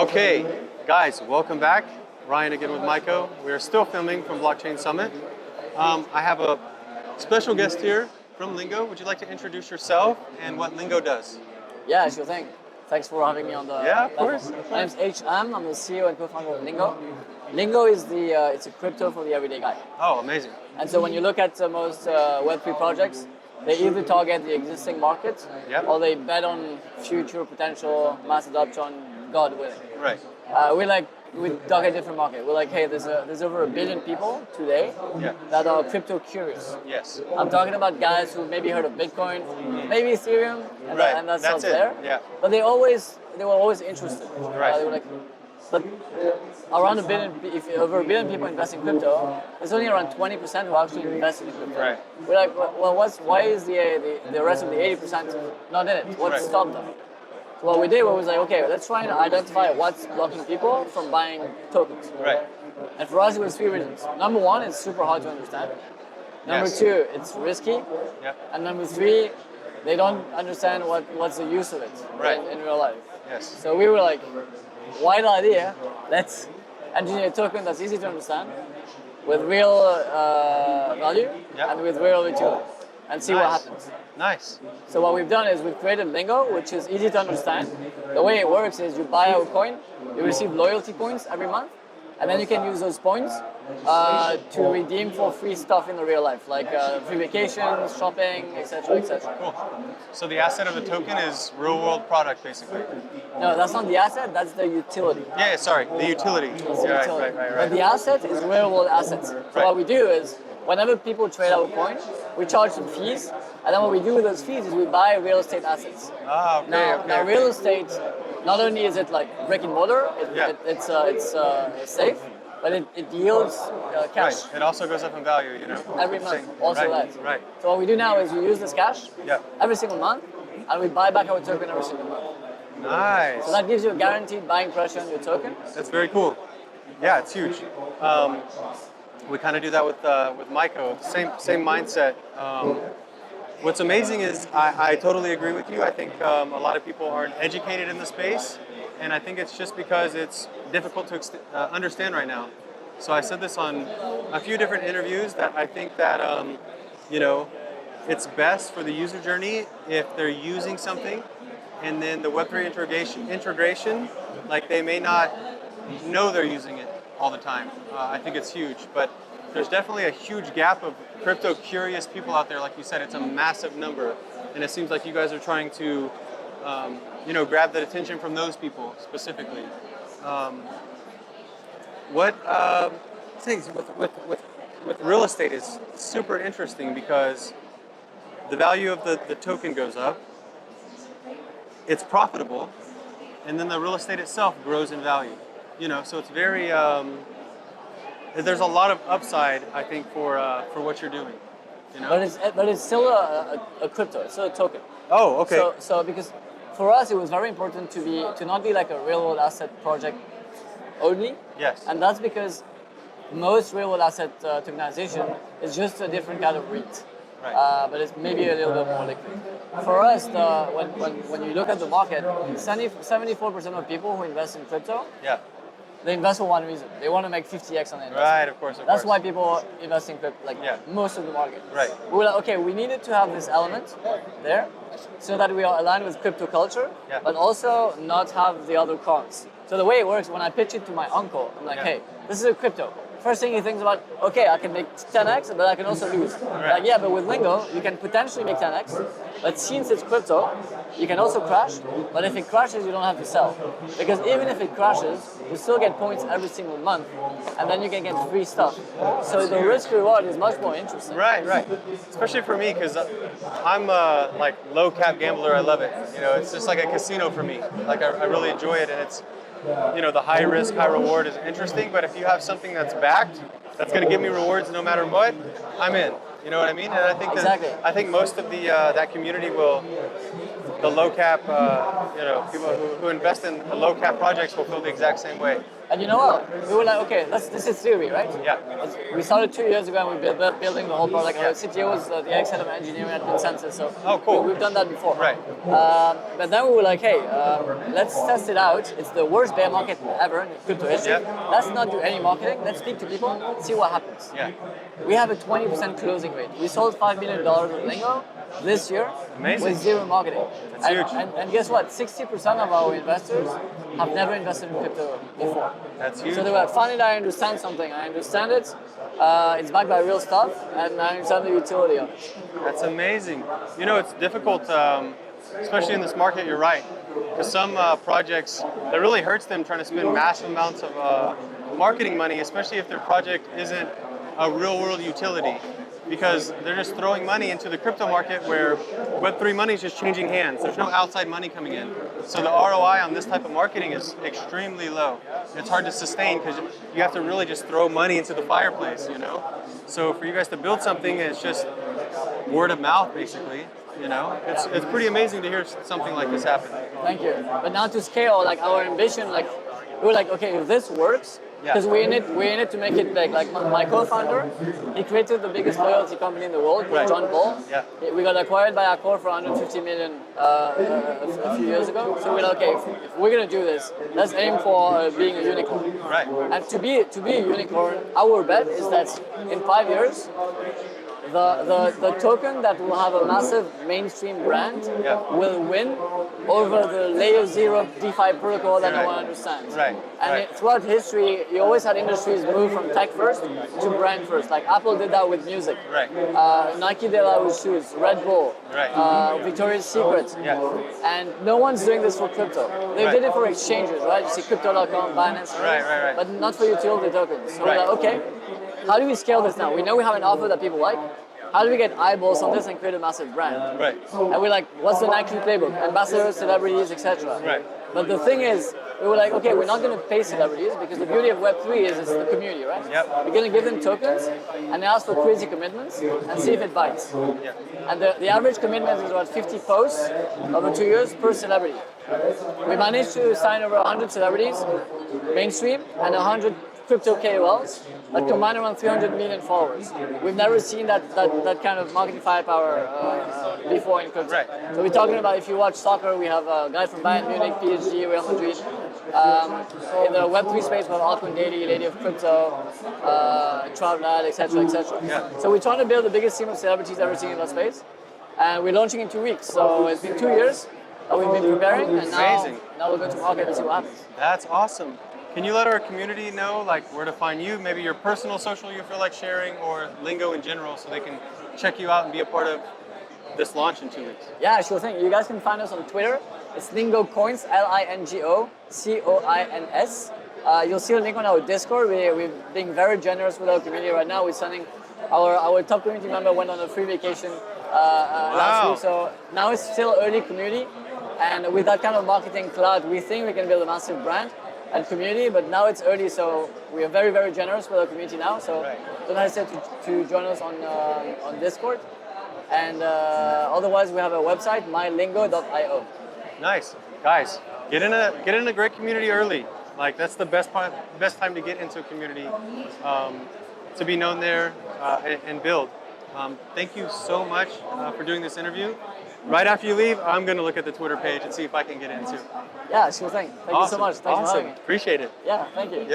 Okay, guys, welcome back. Ryan again with myco. We are still filming from Blockchain Summit. I have a special guest here from Lingo. Would you like to introduce yourself and what Lingo does? Yeah, sure thing. Thanks for having me on the Yeah, of platform. course. My name's HM. I'm the CEO and co-founder of Lingo. Lingo is it's a crypto for the everyday guy. Oh, amazing. And so when you look at most Web3 projects, they either target the existing market Yep. or they bet on future potential mass adoption, God willing. Right. We target a different market. We're like, hey, there's over 1 billion people today Yeah. that are crypto curious. Yes. I'm talking about guys who maybe heard of Bitcoin, maybe Ethereum, and, Right. and that's That's not it. there. Yeah. But they were always interested. Right. They were like, but around 1 billion, if over 1 billion people invest in crypto, there's only around 20% who actually invest in crypto. Right. We're like, well, why is the rest of the 80% not in it? What Right. stopped them? So what we did was like, okay, let's try and identify what's blocking people from buying tokens. Right. And for us, it was 3 reasons. Number one, it's super hard to understand. Number Yes. two, it's risky. Yep. And number three, they don't understand what's the use of it Right. in real life. Yes. So we were like, wild idea, let's engineer a token that's easy to understand, with real value, Yep. and with real utility, and see what Nice. happens. Nice. So what we've done is we've created Lingo, which is easy to understand. The way it works is you buy our coin, you receive loyalty points every month, and then you can use those points to redeem for free stuff in the real life, like free vacations, shopping, etc., etc. Cool. So the asset of the token is real world product, basically. No, that's not the asset, that's the utility. Yeah, sorry, the utility. It's the Yeah, utility. right. But the asset is real world assets. So Right. what we do is, whenever people trade our coin, we charge them fees, and then what we do with those fees is we buy real estate assets. Ah, okay, Now okay. real estate, not only is it like brick and mortar, Yeah. it's safe, but it yields cash Right. It also goes up in value, you know. every month. Same. Also right. that. Right. So what we do now is we use this cash Yeah. every single month, and we buy back our token every single month. Nice. So that gives you a guaranteed buying pressure on your token. That's very cool. Yeah, it's huge. We kind of do that with myco. Same mindset. What's amazing is I totally agree with you. I think a lot of people aren't educated in the space, and I think it's just because it's difficult to understand right now. So I said this on a few different interviews that I think that it's best for the user journey if they're using something, and then the Web3 integration, like they may not know they're using it all the time. I think it's huge, but there's definitely a huge gap of crypto curious people out there. Like you said, it's a massive number, and it seems like you guys are trying to, grab that attention from those people specifically. What things with real estate is super interesting because the value of the token goes up, it's profitable, and then the real estate itself grows in value. So it's very there's a lot of upside, I think, for what you're doing. But it's still a crypto. It's still a token. Oh, okay. So because for us it was very important to not be like a real world asset project only. Yes. And that's because most real world asset tokenization is just a different kind of REIT. Right. But it's maybe a little bit more liquid. For us, when you look at the market, 74% of people who invest in crypto, Yeah. they invest for one reason. They want to make 50x on the investment. Right. Of course. That's why people invest in crypto, Yeah. most of the market. Right. We were like, okay, we needed to have this element there so that we are aligned with crypto culture, Yeah. but also not have the other cons. So the way it works, when I pitch it to my uncle, I'm like, Yeah. hey, this is a crypto. First thing he thinks about, okay, I can make 10x, but I can also lose. Right. Like, yeah, but with Lingo, you can potentially make 10x, but since it's crypto, you can also crash, but if it crashes, you don't have to sell. Because even if it crashes, you still get points every single month, and then you can get free stuff. So the risk reward is much more interesting. Right. Especially for me, because I'm a low cap gambler. I love it. It's just like a casino for me. Like I really enjoy it, and it's the high risk, high reward is interesting. But if you have something that's backed, that's going to give me rewards no matter what, I'm in. You know what I mean? And I think Exactly. I think most of the that community will the low cap, people who invest in low cap projects will feel the exact same way. And you know what? We were like, okay, this is theory, right? Yeah. We started 2 years ago and we building the whole product. Our CTO was the ex-head of engineering at Consensus, so Oh, cool. we've done that before. Right. But then we were like, hey, let's test it out. It's the worst bear market ever in crypto history. Yeah. Let's not do any marketing. Let's speak to people, see what happens. Yeah. We have a 20% closing rate. We sold $5 million of Lingo this year. Amazing. With zero marketing. That's huge. And guess what? 60% of our investors have never invested in crypto before. That's huge. So they were like, finally I understand something. I understand it. It's backed by real stuff, and I understand the utility of it. That's amazing. It's difficult, especially in this market, you're right. Because some projects, that really hurts them trying to spend massive amounts of marketing money, especially if their project isn't a real world utility. Because they're just throwing money into the crypto market where Web3 money is just changing hands. There's no outside money coming in. So the ROI on this type of marketing is extremely low. It's hard to sustain because you have to really just throw money into the fireplace, So for you guys to build something, it's just word of mouth, basically. It's pretty amazing to hear something like this happen. Thank you. But now to scale, like our ambition, we were like, okay, if this works, because we're in it to make it big. Like my co-founder, he created the biggest loyalty company in the world, Right. John Paul. Yeah. We got acquired by Accor for 150 million a few years ago. So we're like, okay, if we're gonna do this, let's aim for being a unicorn. Right. And to be a unicorn, our bet is that in 5 years, the token that will have a massive mainstream brand will win over the layer 0 DeFi protocol that no one understands. Right. And throughout history, you always had industries move from tech first to brand first. Like Apple did that with music. Right. Nike did that with shoes. Red Bull. Right. Victoria's Secret. Yeah. And no one's doing this for crypto. They did it for exchanges, right? You see Crypto.com, Binance. Right. But not for utility tokens. So Right. we're like, okay, how do we scale this now? We know we have an offer that people like. How do we get eyeballs on this and create a massive brand? Right. And we're like, what's the Nike playbook? Ambassadors, celebrities, etc. Right. But the thing is, we were like, okay, we're not going to pay celebrities because the beauty of Web3 is it's the community, right? Yep. We're going to give them tokens and they ask for crazy commitments and see if it bites. Yeah. And the average commitment is about 50 posts over 2 years per celebrity. We managed to sign over 100 celebrities, mainstream, and 100 crypto KOLs that combine around 300 million followers. We've never seen that kind of marketing firepower before in crypto. Right. So we're talking about, if you watch soccer, we have a guy from Bayern Munich, PSG, Real Madrid. In the Web3 space, we have Altcoin Daily, Lady of Crypto, Travlad, etc., etc. Yeah. So we're trying to build the biggest team of celebrities ever seen in that space. And we're launching in 2 weeks. So it's been 2 years that we've been preparing, and now we're going to market and see what happens. That's awesome. Can you let our community know where to find you? Maybe your personal social you feel like sharing, or Lingo in general, so they can check you out and be a part of this launch in 2 weeks. Yeah, sure thing. You guys can find us on Twitter. It's Lingo Coins, Lingo Coins. You'll see a link on our Discord. We're being very generous with our community right now. We're sending our top community member went on a free vacation last week. So now it's still early community, and with that kind of marketing cloud, we think we can build a massive brand and community, but now it's early, so we are very, very generous with our community now. So don't hesitate to join us on Discord. And otherwise, we have a website, mylingo.io. Nice, guys. Get in a great community early. That's the best time to get into a community, to be known there and build. Thank you so much for doing this interview. Right after you leave, I'm going to look at the Twitter page and see if I can get in too. Yeah, sure thing. Thank you so much. Thanks for having me. Appreciate it. Yeah, thank you.